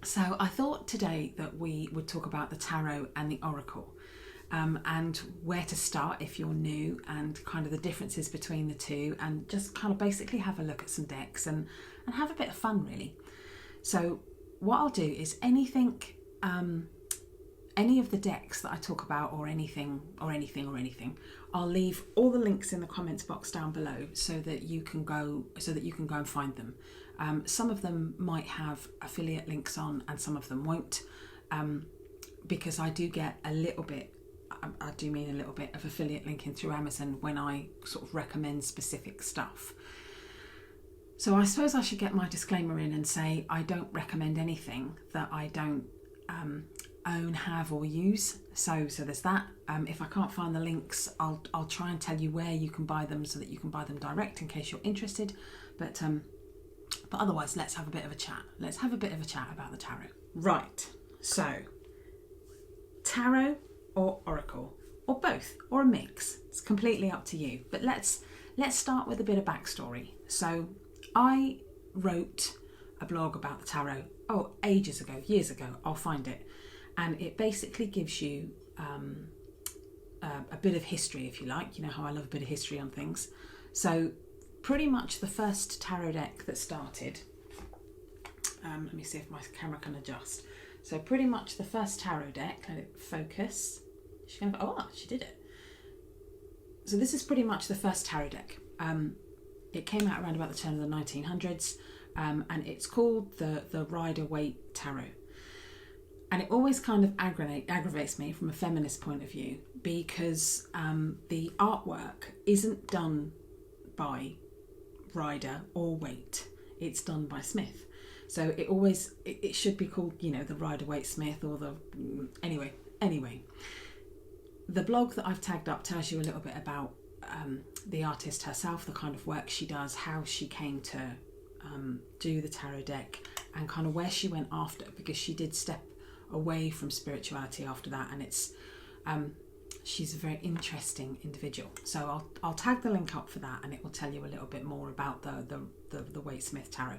So I thought today that we would talk about the tarot and the oracle, and where to start if you're new, and kind of the differences between the two, and just kind of basically have a look at some decks and have a bit of fun really. So what I'll do is any of the decks that I talk about, or anything, I'll leave all the links in the comments box down below so that you can go and find them. Some of them might have affiliate links on and some of them won't, because I do get a little bit, I do mean a little bit, of affiliate linking through Amazon when I sort of recommend specific stuff. So I suppose I should get my disclaimer in and say I don't recommend anything that I don't own, have or use. So there's that. If I can't find the links, I'll try and tell you where you can buy them so that you can buy them direct in case you're interested. But otherwise, let's have a bit of a chat. Let's have a bit of a chat about the tarot. Right. So tarot or oracle, or both, or a mix. It's completely up to you. But let's start with a bit of backstory. So I wrote a blog about the tarot, ages ago, years ago. I'll find it. And it basically gives you a bit of history, if you like. You know how I love a bit of history on things. So pretty much the first tarot deck that started, let me see if my camera can adjust. So pretty much the first tarot deck, let it focus. She did it. So this is pretty much the first tarot deck. It came out around about the turn of the 1900s, and it's called the Rider-Waite Tarot. And it always kind of aggravates me from a feminist point of view, because the artwork isn't done by Rider or Waite, it's done by Smith. So it should be called, the Rider-Waite Smith, or anyway. The blog that I've tagged up tells you a little bit about the artist herself, the kind of work she does, how she came to do the tarot deck, and kind of where she went after, because she did step away from spirituality after that, and it's she's a very interesting individual. So I'll tag the link up for that, and it will tell you a little bit more about the Waite Smith tarot.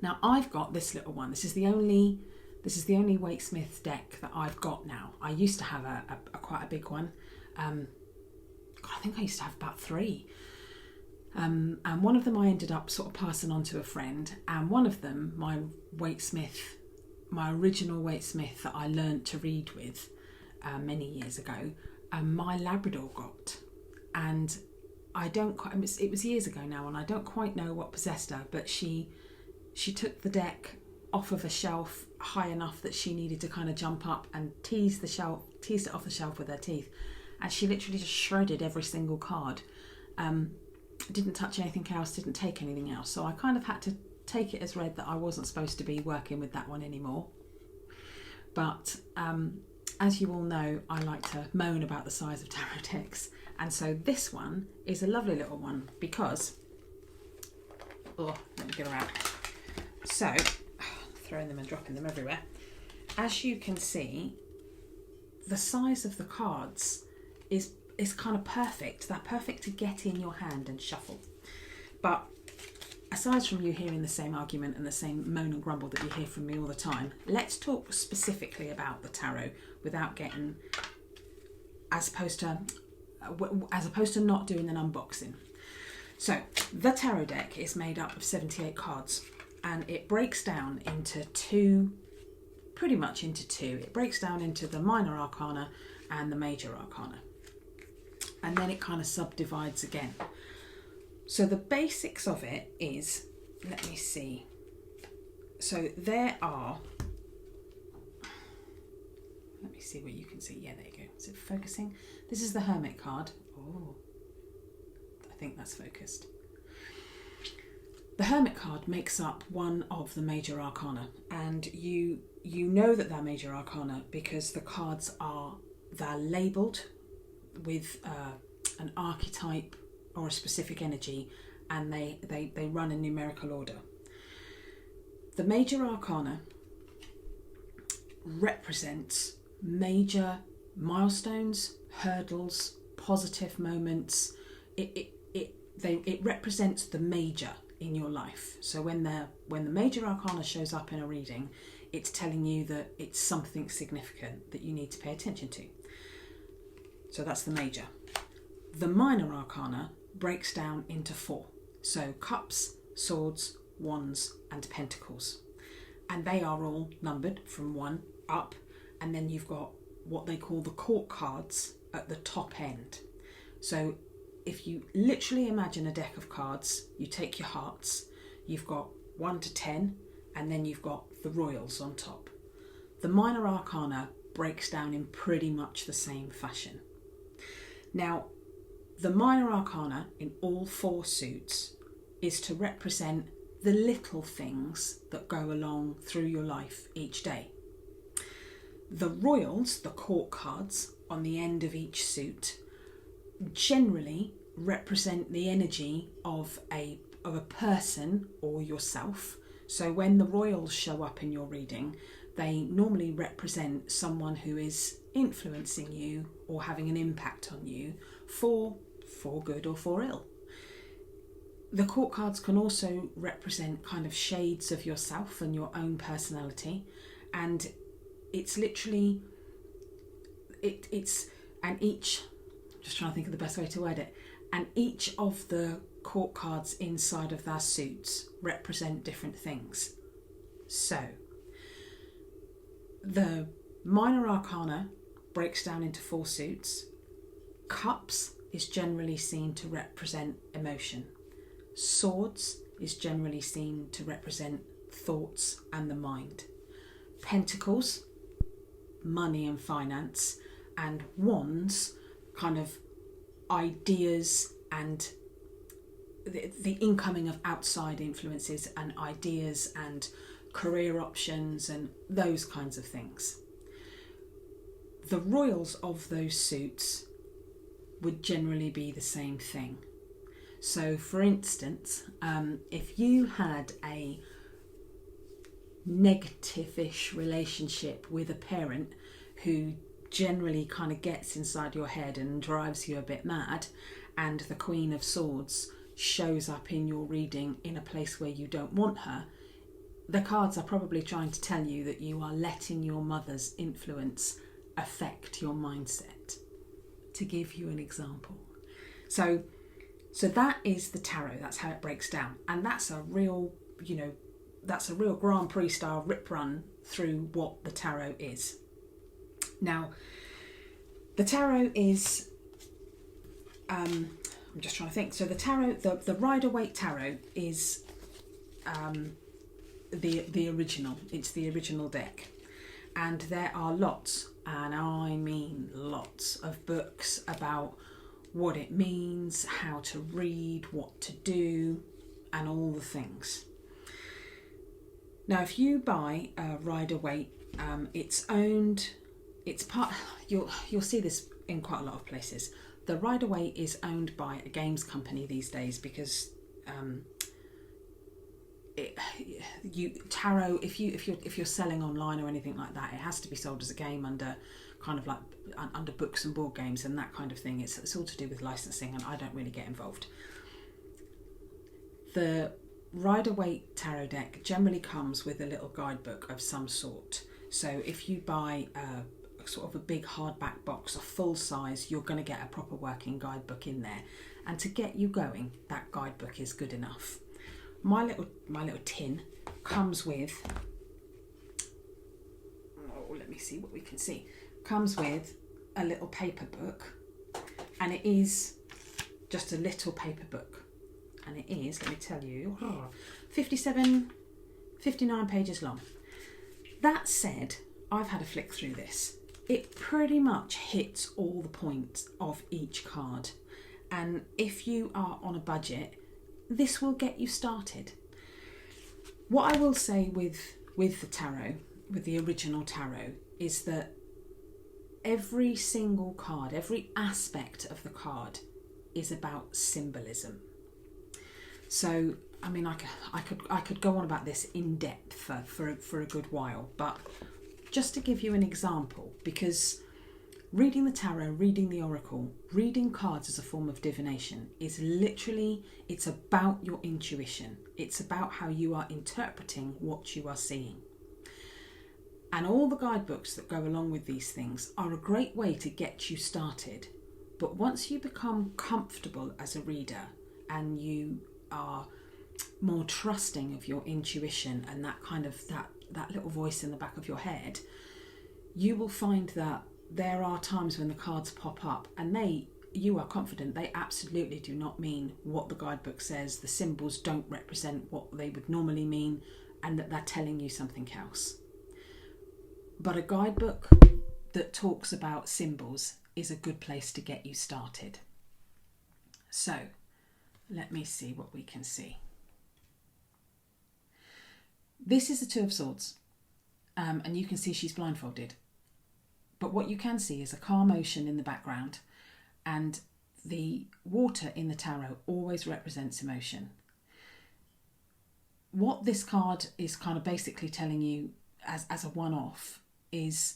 Now I've got this little one. This is the only Waite Smith deck that I've got now. I used to have a quite a big one. I think I used to have about 3. And one of them I ended up sort of passing on to a friend, and one of them, my original Waite Smith that I learnt to read with many years ago, my Labrador got. And it was years ago now, and I don't quite know what possessed her, but she took the deck off of a shelf high enough that she needed to kind of jump up and teased it off the shelf with her teeth, and she literally just shredded every single card. Didn't touch anything else, didn't take anything else. So I kind of had to take it as read that I wasn't supposed to be working with that one anymore. But as you all know, I like to moan about the size of tarot decks, and so this one is a lovely little one because, let me get her out. So, throwing them and dropping them everywhere. As you can see, the size of the cards is kind of perfect. That perfect to get in your hand and shuffle. But aside from you hearing the same argument and the same moan and grumble that you hear from me all the time, let's talk specifically about the tarot without getting, as opposed to not doing an unboxing. So the tarot deck is made up of 78 cards, and it breaks down into two. It breaks down into the minor arcana and the major arcana, and then it kind of subdivides again. So the basics of it is, let me see. So there are, let me see what you can see. Yeah, there you go. Is it focusing? This is the Hermit card. Oh, I think that's focused. The Hermit card makes up one of the major arcana, and you know that they're major arcana because the cards they're labelled with an archetype or a specific energy, and they run in numerical order. The major arcana represents major milestones, hurdles, positive moments. It represents the major, in your life. So when the major arcana shows up in a reading, it's telling you that it's something significant that you need to pay attention to. So that's the major. The minor arcana breaks down into 4. So cups, swords, wands and pentacles. And they are all numbered from 1 up, and then you've got what they call the court cards at the top end. So if you literally imagine a deck of cards, you take your hearts, you've got 1 to 10, and then you've got the royals on top. The minor arcana breaks down in pretty much the same fashion. Now, the minor arcana in all 4 suits is to represent the little things that go along through your life each day. The royals, the court cards on the end of each suit, generally represent the energy of a person or yourself. So when the royals show up in your reading, they normally represent someone who is influencing you or having an impact on you for good or for ill. The court cards can also represent kind of shades of yourself and your own personality, and it's literally and each, just trying to think of the best way to word it, and each of the court cards inside of their suits represent different things. So the minor arcana breaks down into 4 suits. Cups is generally seen to represent emotion. Swords is generally seen to represent thoughts and the mind. Pentacles, money and finance, and wands, kind of ideas and the incoming of outside influences and ideas and career options and those kinds of things. The royals of those suits would generally be the same thing. So for instance, if you had a negative-ish relationship with a parent who generally kind of gets inside your head and drives you a bit mad, and the Queen of Swords shows up in your reading in a place where you don't want her, the cards are probably trying to tell you that you are letting your mother's influence affect your mindset, to give you an example. So that is the tarot. That's how it breaks down, and that's a real Grand Prix style rip run through what the tarot is. Now, the tarot is I'm just trying to think. So the tarot, the Rider-Waite tarot is the original. It's the original deck, and there are lots, and I mean lots, of books about what it means, how to read, what to do, and all the things. Now, if you buy a Rider-Waite, you'll see this in quite a lot of places. The Rider-Waite is owned by a games company these days because tarot, if you're selling online or anything like that, it has to be sold as a game under kind of like under books and board games and that kind of thing. It's all to do with licensing, and I don't really get involved. The Rider-Waite tarot deck generally comes with a little guidebook of some sort. So if you buy sort of a big hardback box, a full size, you're going to get a proper working guidebook in there, and to get you going, that guidebook is good enough. My little tin comes with, let me see what we can see, comes with a little paper book, and it is just a little paper book, and it is, let me tell you, 59 pages long. That said, I've had a flick through this. It pretty much hits all the points of each card, and if you are on a budget, this will get you started. What I will say with the tarot, with the original tarot, is that every single card, every aspect of the card is about symbolism. So, I mean, I could go on about this in depth for a good while, but just to give you an example, because reading the tarot, reading the oracle, reading cards as a form of divination is literally, it's about your intuition. It's about how you are interpreting what you are seeing. And all the guidebooks that go along with these things are a great way to get you started. But once you become comfortable as a reader and you are more trusting of your intuition and that kind of that little voice in the back of your head, you will find that there are times when the cards pop up and you are confident they absolutely do not mean what the guidebook says. The symbols don't represent what they would normally mean, and that they're telling you something else. But a guidebook that talks about symbols is a good place to get you started. So let me see what we can see. This is the Two of Swords, and you can see she's blindfolded. But what you can see is a calm ocean in the background, and the water in the tarot always represents emotion. What this card is kind of basically telling you as a one-off is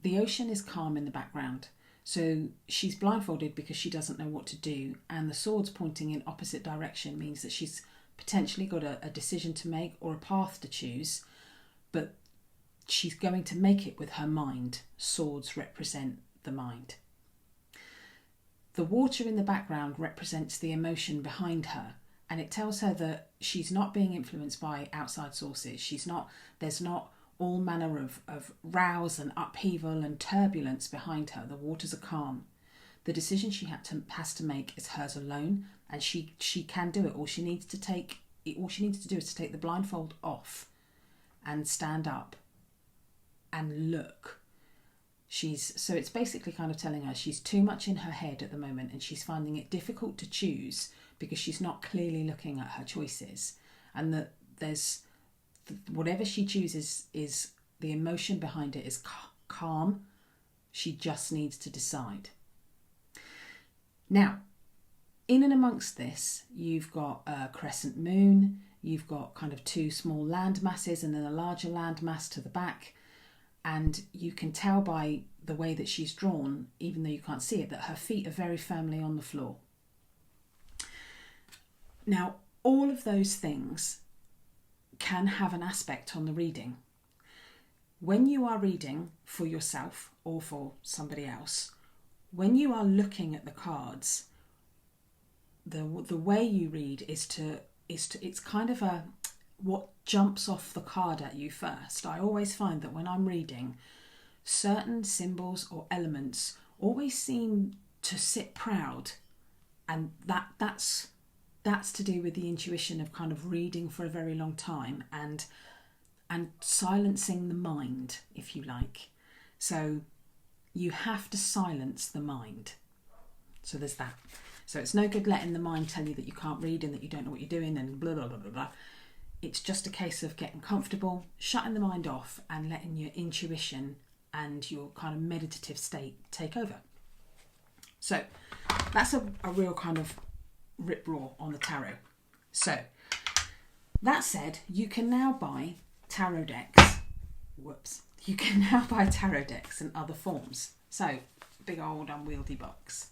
the ocean is calm in the background. So she's blindfolded because she doesn't know what to do, and the swords pointing in opposite direction means that she's potentially got a decision to make or a path to choose, but she's going to make it with her mind. Swords represent the mind. The water in the background represents the emotion behind her, and it tells her that she's not being influenced by outside sources. There's not all manner of rows and upheaval and turbulence behind her. The waters are calm. The decision she has to make is hers alone, and she can do it. All she needs to do is to take the blindfold off and stand up and look. So it's basically kind of telling her she's too much in her head at the moment, and she's finding it difficult to choose because she's not clearly looking at her choices, and that there's whatever she chooses is the emotion behind it is calm. She just needs to decide. Now, in and amongst this, you've got a crescent moon, you've got kind of two small land masses and then a larger land mass to the back. And you can tell by the way that she's drawn, even though you can't see it, that her feet are very firmly on the floor. Now, all of those things can have an aspect on the reading. When you are reading for yourself or for somebody else, when you are looking at the cards, the way you read is it's kind of what jumps off the card at you first. I always find that when I'm reading, certain symbols or elements always seem to sit proud, and that's to do with the intuition of kind of reading for a very long time and silencing the mind, if you like. So you have to silence the mind. So there's that. So it's no good letting the mind tell you that you can't read and that you don't know what you're doing and blah, blah, blah, blah, blah. It's just a case of getting comfortable, shutting the mind off and letting your intuition and your kind of meditative state take over. So that's a real kind of rip-roar on the tarot. So that said, you can now buy tarot decks. You can now buy tarot decks in other forms. So, big old unwieldy box.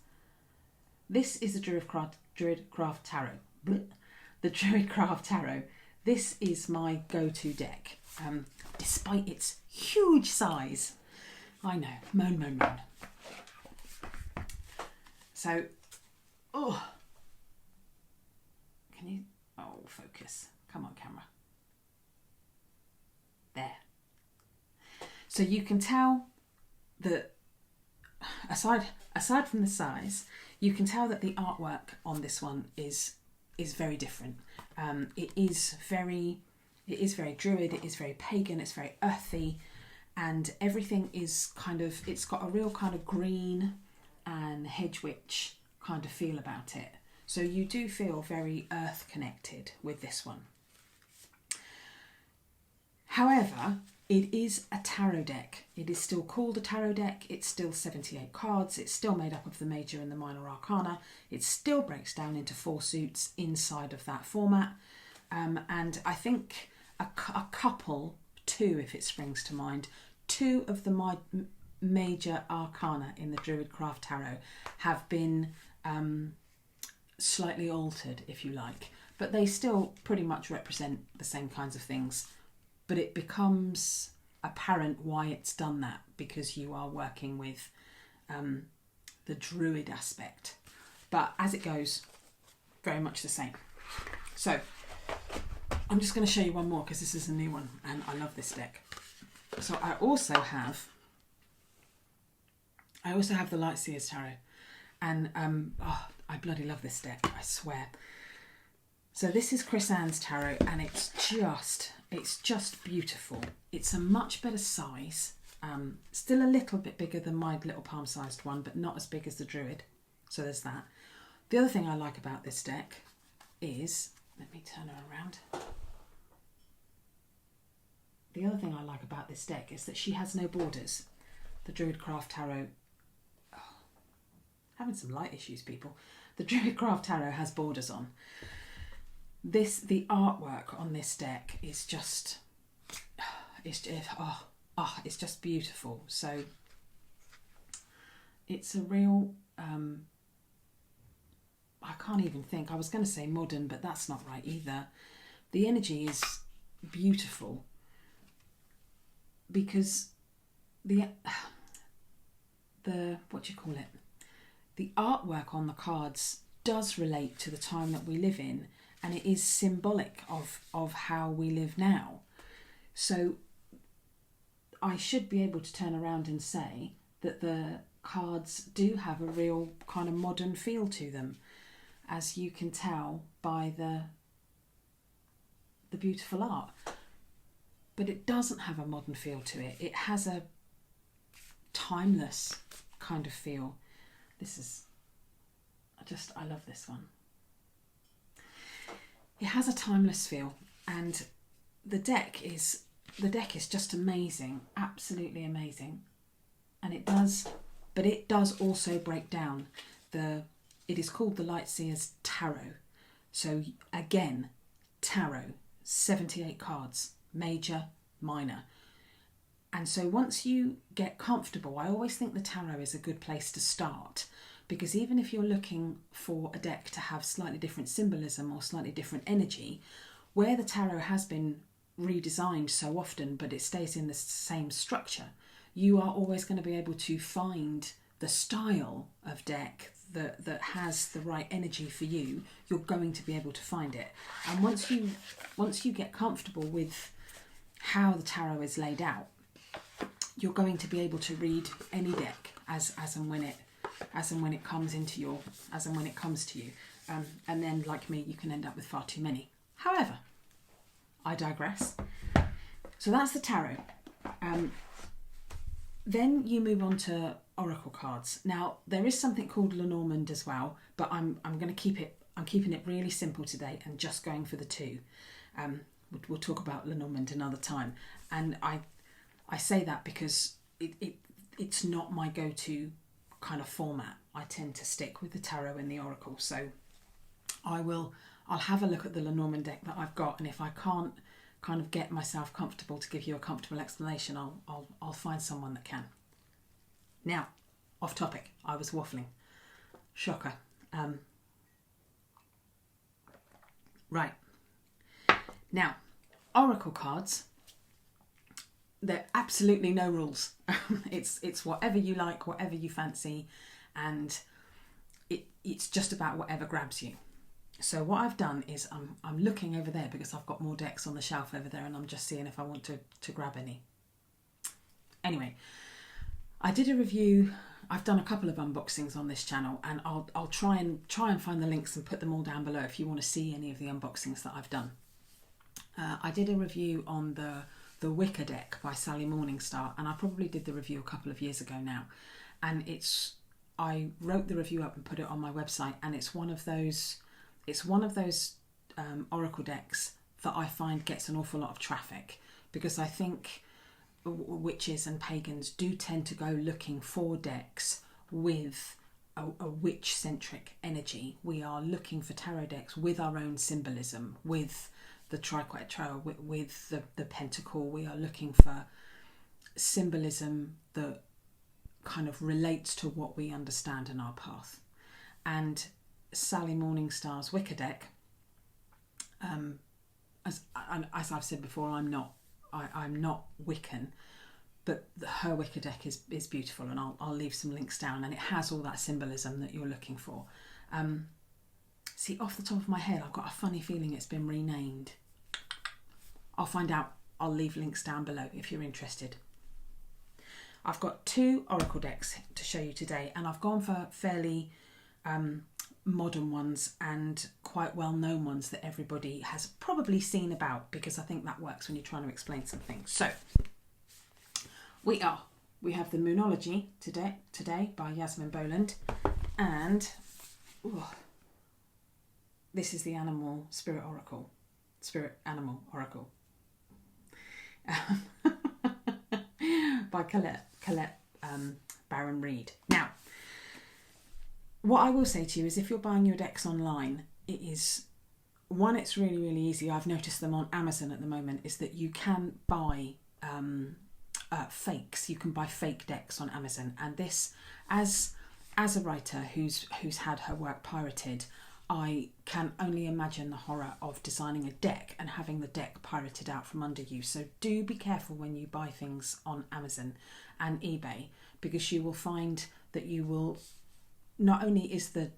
This is the Druidcraft Tarot. The Druidcraft Tarot. This is my go-to deck, despite its huge size. I know, moan. So, can you, focus. Come on, camera. There. So you can tell that, aside from the size, you can tell that the artwork on this one is very different. It is very druid, it is very pagan, it's very earthy, and everything is it's got a real kind of green and hedge witch kind of feel about it. So you do feel very earth connected with this one. However, it is a tarot deck. It is still called a tarot deck. It's still 78 cards. It's still made up of the major and the minor arcana. It still breaks down into 4 suits inside of that format. And I think a couple, 2 if it springs to mind, 2 of the major arcana in the Druidcraft Tarot have been slightly altered, if you like, but they still pretty much represent the same kinds of things. But it becomes apparent why it's done that, because you are working with the druid aspect. But as it goes, very much the same. So I'm just going to show you one more because this is a new one and I love this deck. So I also have the Lightseers Tarot, and I bloody love this deck, I swear. So this is Chris Ann's tarot, and it's just beautiful. It's a much better size, still a little bit bigger than my little palm-sized one, but not as big as the Druid. So there's that. The other thing I like about this deck is, let me turn her around. The other thing I like about this deck is that she has no borders. The Druidcraft Tarot, having some light issues, people. The Druidcraft Tarot has borders on. The artwork on this deck is just, it's just beautiful. So it's a real, I can't even think. I was going to say modern, but that's not right either. The energy is beautiful because the what do you call it? The artwork on the cards does relate to the time that we live in, and it is symbolic of how we live now. So I should be able to turn around and say that the cards do have a real kind of modern feel to them, as you can tell by the beautiful art. But it doesn't have a modern feel to it. It has a timeless kind of feel. I love this one. It has a timeless feel, and the deck is just amazing, absolutely amazing. And it does also break down it is called the Lightseers Tarot. So again, tarot, 78 cards, major, minor. And so once you get comfortable, I always think the tarot is a good place to start, because even if you're looking for a deck to have slightly different symbolism or slightly different energy, where the tarot has been redesigned so often but it stays in the same structure, you are always going to be able to find the style of deck that has the right energy for you. You're going to be able to find it. And once you get comfortable with how the tarot is laid out, you're going to be able to read any deck as and when it comes to you. And then, like me, you can end up with far too many. However, I digress. So that's the tarot. Then you move on to oracle cards. Now there is something called Lenormand as well, but I'm keeping it really simple today and just going for the two. We'll talk about Lenormand another time. And I say that because it's not my go-to kind of format. I tend to stick with the tarot and the oracle. So I'll have a look at the Lenormand deck that I've got, and if I can't kind of get myself comfortable to give you a comfortable explanation, I'll find someone that can. Now, off topic, I was waffling. Shocker. Right. Now, oracle cards, there are absolutely no rules. It's whatever you like, whatever you fancy, and it's just about whatever grabs you. So what I've done is I'm looking over there because I've got more decks on the shelf over there, and I'm just seeing if I want to grab any. Anyway, I did a review. I've done a couple of unboxings on this channel, and I'll try and find the links and put them all down below if you want to see any of the unboxings that I've done. I did a review on the Wicker deck by Sally Morningstar, and I probably did the review a couple of years ago now. And I wrote the review up and put it on my website, and it's one of those oracle decks that I find gets an awful lot of traffic, because I think witches and pagans do tend to go looking for decks with a witch-centric energy. We are looking for tarot decks with our own symbolism, with the triquetra, with the pentacle. We are looking for symbolism that kind of relates to what we understand in our path. And Sally Morningstar's Wicker deck, as I've said before, I'm not Wiccan, but her Wicker deck is beautiful, and I'll leave some links down, and it has all that symbolism that you're looking for. See, off the top of my head, I've got a funny feeling it's been renamed. I'll find out. I'll leave links down below if you're interested. I've got 2 oracle decks to show you today, and I've gone for fairly modern ones and quite well-known ones that everybody has probably seen about, because I think that works when you're trying to explain something. So we have the Moonology today by Yasmin Boland, and this is the Spirit Animal Oracle by Colette Baron Reid. Now, what I will say to you is, if you're buying your decks online, it's really, really easy. I've noticed them on Amazon at the moment, is that you can buy fakes. You can buy fake decks on Amazon, and this, as a writer who's had her work pirated, I can only imagine the horror of designing a deck and having the deck pirated out from under you. So do be careful when you buy things on Amazon and eBay, because you will find that you will, not only is the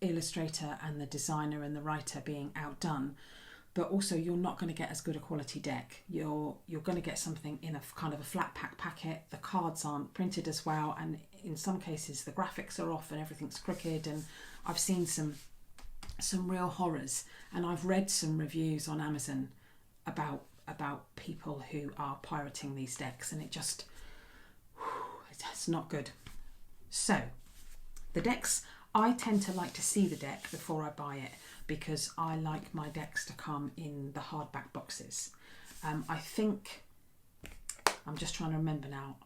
illustrator and the designer and the writer being outdone, but also you're not going to get as good a quality deck. You're going to get something in a kind of a flat pack packet. The cards aren't printed as well, and in some cases the graphics are off and everything's crooked. And I've seen some real horrors, and I've read some reviews on Amazon about people who are pirating these decks, and it's not good. So the decks, I tend to like to see the deck before I buy it, because I like my decks to come in the hardback boxes. I think, I'm just trying to remember now,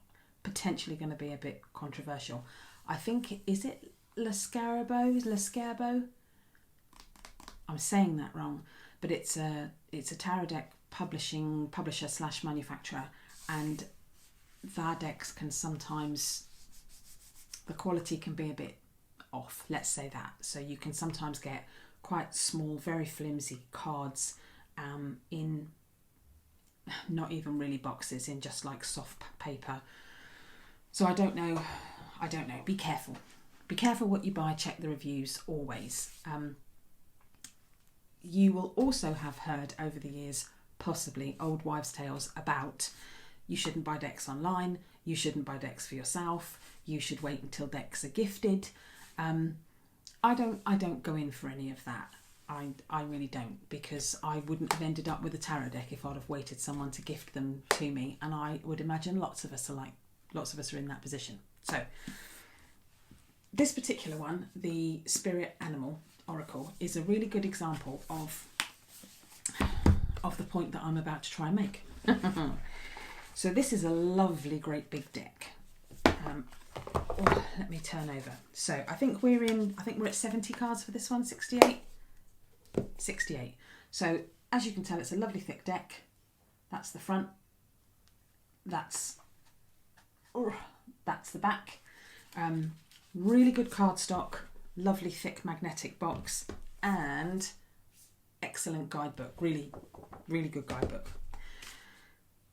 potentially going to be a bit controversial. I think, is it Lescarbo? I'm saying that wrong, but it's a tarot deck publisher / manufacturer, and their decks can sometimes, the quality can be a bit off, let's say that. So you can sometimes get quite small, very flimsy cards in not even really boxes, in just like soft paper. So I don't know. Be careful what you buy. Check the reviews always. You will also have heard over the years, possibly, old wives' tales about, you shouldn't buy decks online, you shouldn't buy decks for yourself, you should wait until decks are gifted. I don't go in for any of that. I really don't, because I wouldn't have ended up with a tarot deck if I'd have waited someone to gift them to me, and I would imagine lots of us are in that position. So this particular one, the Spirit Animal Oracle, is a really good example of the point that I'm about to try and make. So this is a lovely, great big deck. Let me turn over. So I think we're at 70 cards for this one, 68. So as you can tell, it's a lovely thick deck. That's the front. That's the back. Really good cardstock, lovely thick magnetic box, and excellent guidebook. Really, really good guidebook.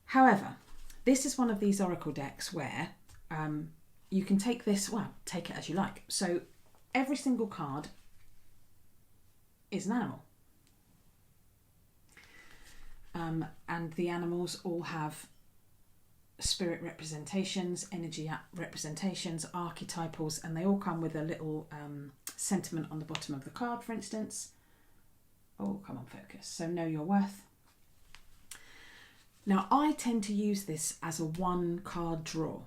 However, this is one of these oracle decks where you can take this, take it as you like. So every single card is an animal. And the animals all have spirit representations, energy representations, archetypals, and they all come with a little sentiment on the bottom of the card, for instance. Oh, come on, focus. So know your worth. Now, I tend to use this as a one card draw.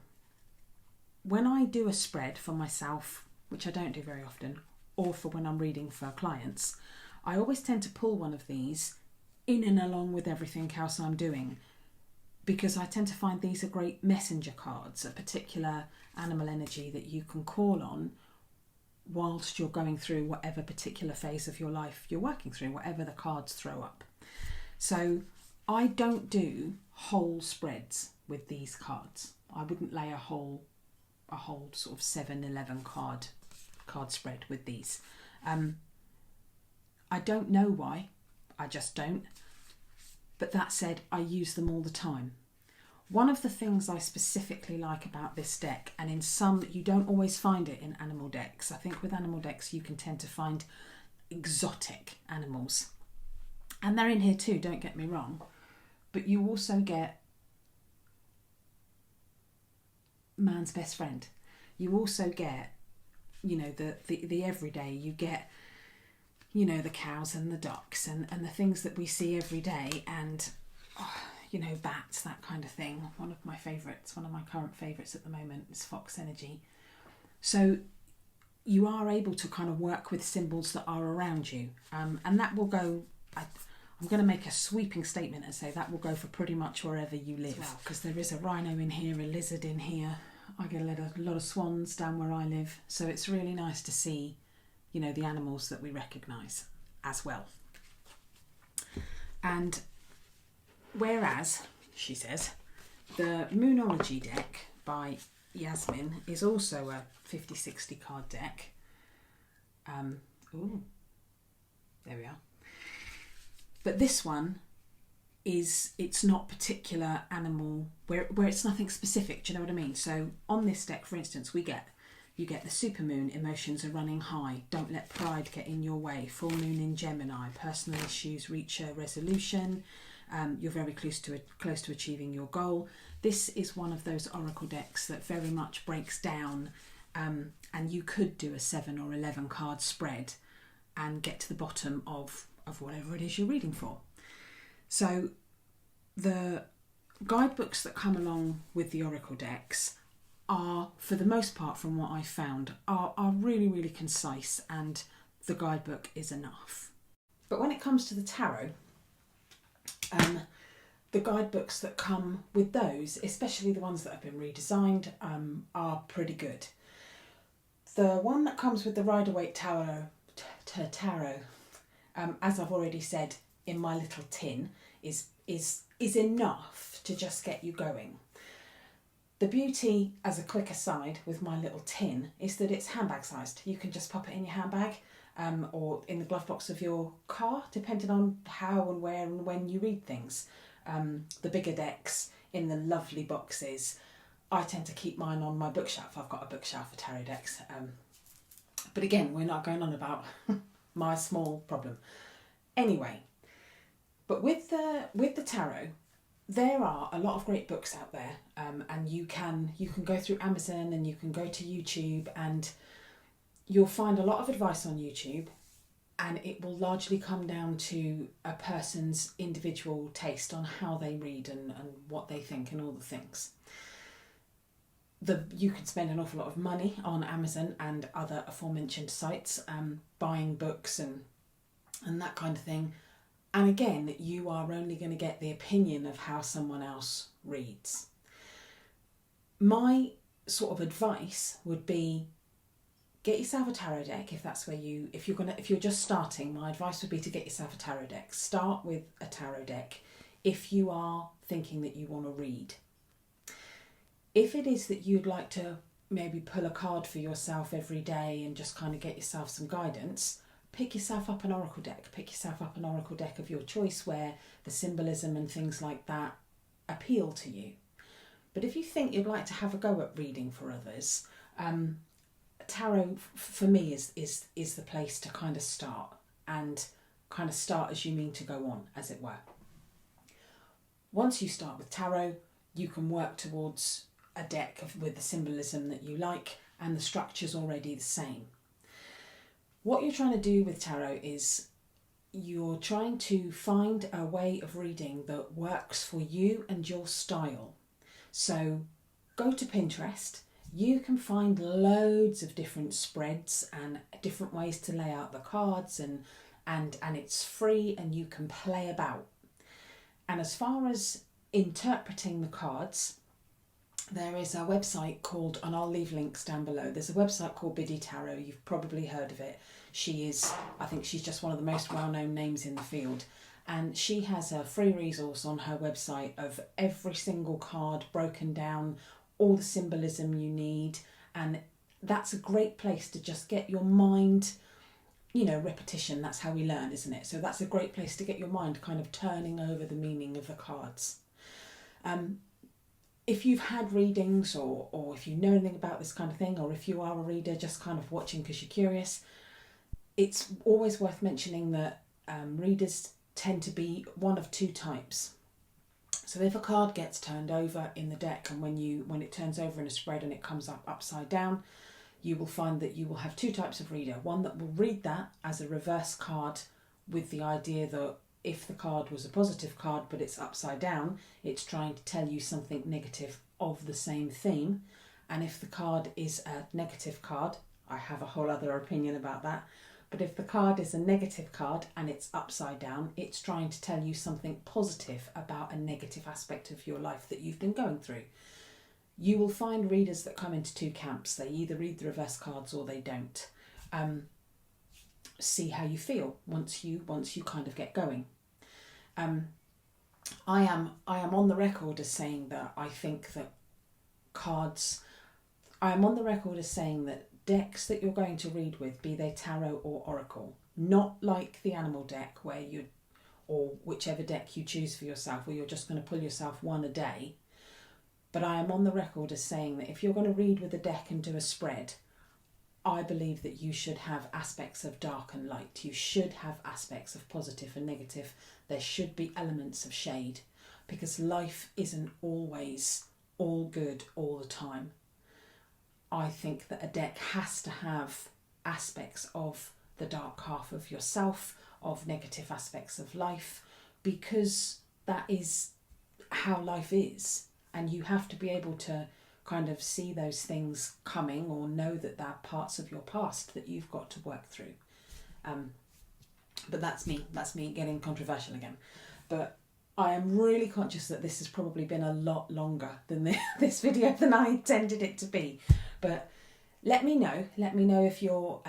When I do a spread for myself, which I don't do very often, or for when I'm reading for clients, I always tend to pull one of these in and along with everything else I'm doing, because I tend to find these are great messenger cards, a particular animal energy that you can call on whilst you're going through whatever particular phase of your life you're working through, whatever the cards throw up. So I don't do whole spreads with these cards. I wouldn't lay a whole a whole sort of 7-11 card spread with these. I don't know why, I just don't. But that said, I use them all the time. One of the things I specifically like about this deck, and in some you don't always find it in animal decks. I think with animal decks you can tend to find exotic animals. And they're in here too, don't get me wrong. But you also get man's best friend. You also get, you know, the everyday. You get, you know, the cows and the ducks and the things that we see every day, and you know, bats, that kind of thing. One of my favourites, one of my current favourites at the moment is Fox Energy. So you are able to kind of work with symbols that are around you, and that will go, I'm going to make a sweeping statement and say that will go for pretty much wherever you live, because there is a rhino in here, a lizard in here. I get a lot of swans down where I live, so it's really nice to see, you know, the animals that we recognise as well. And whereas, she says, the Moonology deck by Yasmin is also a 50-60 card deck. Ooh, there we are. But this one it's not particular animal, where it's nothing specific, do you know what I mean? So on this deck, for instance, you get the supermoon, emotions are running high, don't let pride get in your way, full moon in Gemini, personal issues reach a resolution, you're very close to achieving your goal. This is one of those oracle decks that very much breaks down, and you could do a 7 or 11 card spread and get to the bottom of whatever it is you're reading for. So the guidebooks that come along with the oracle decks are, for the most part, from what I've found, are really, really concise, and the guidebook is enough. But when it comes to the tarot, the guidebooks that come with those, especially the ones that have been redesigned, are pretty good. The one that comes with the Rider-Waite Tarot, as I've already said, in my little tin, is enough to just get you going. The beauty, as a quick aside, with my little tin is that it's handbag sized. You can just pop it in your handbag, or in the glove box of your car, depending on how and where and when you read things. The bigger decks in the lovely boxes, I tend to keep mine on my bookshelf. I've got a bookshelf for tarot decks. But again, we're not going on about my small problem. Anyway, but with the tarot, there are a lot of great books out there, and you can go through Amazon and you can go to YouTube, and you'll find a lot of advice on YouTube, and it will largely come down to a person's individual taste on how they read and what they think and all the things. You can spend an awful lot of money on Amazon and other aforementioned sites, buying books and that kind of thing. And again, you are only going to get the opinion of how someone else reads. My sort of advice would be, get yourself a tarot deck if that's if you're just starting. My advice would be to get yourself a tarot deck. Start with a tarot deck if you are thinking that you want to read. If it is that you'd like to maybe pull a card for yourself every day and just kind of get yourself some guidance, pick yourself up an oracle deck. Pick yourself up an oracle deck of your choice where the symbolism and things like that appeal to you. But if you think you'd like to have a go at reading for others, tarot for me is the place to kind of start, and kind of start as you mean to go on, as it were. Once you start with tarot, you can work towards a deck with the symbolism that you like, and the structure's already the same. What you're trying to do with tarot is you're trying to find a way of reading that works for you and your style. So go to Pinterest. You can find loads of different spreads and different ways to lay out the cards, and it's free and you can play about. And as far as interpreting the cards, there is a website called, and I'll leave links down below, there's a website called Biddy Tarot. You've probably heard of it. I think she's just one of the most well-known names in the field. And she has a free resource on her website of every single card broken down, all the symbolism you need, and that's a great place to just get your mind, you know, repetition, that's how we learn, isn't it? So that's a great place to get your mind kind of turning over the meaning of the cards. If you've had readings, or if you know anything about this kind of thing, or if you are a reader just kind of watching because you're curious, it's always worth mentioning that readers tend to be one of two types. So if a card gets turned over in the deck, and when it turns over in a spread and it comes up upside down, you will find that you will have two types of reader. One that will read that as a reverse card, with the idea that if the card was a positive card but it's upside down, it's trying to tell you something negative of the same theme. And if the card is a negative card, I have a whole other opinion about that, but if the card is a negative card and it's upside down, it's trying to tell you something positive about a negative aspect of your life that you've been going through. You will find readers that come into two camps. They either read the reverse cards or they don't. See how you feel once you kind of get going. I am on the record as saying that I think that I am on the record as saying that decks that you're going to read with, be they tarot or oracle, not like the animal deck or whichever deck you choose for yourself, where you're just going to pull yourself one a day. But I am on the record as saying that if you're going to read with a deck and do a spread, I believe that you should have aspects of dark and light. You should have aspects of positive and negative. There should be elements of shade, because life isn't always all good all the time. I think that a deck has to have aspects of the dark half of yourself, of negative aspects of life, because that is how life is. And you have to be able to kind of see those things coming, or know that they're parts of your past that you've got to work through. But that's me getting controversial again. But I am really conscious that this has probably been a lot longer than this video than I intended it to be. But let me know if you're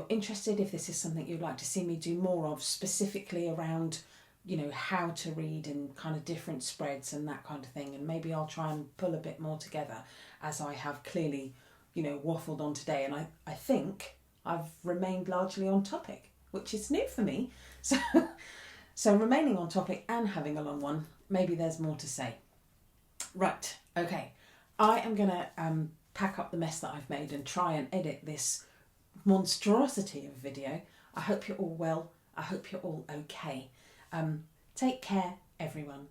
interested, if this is something you'd like to see me do more of, specifically around, you know, how to read and kind of different spreads and that kind of thing. And maybe I'll try and pull a bit more together, as I have clearly, you know, waffled on today. And I think I've remained largely on topic, which is new for me. So remaining on topic and having a long one, maybe there's more to say. Right, okay. I am going to pack up the mess that I've made and try and edit this monstrosity of video. I hope you're all well. I hope you're all okay. Take care, everyone.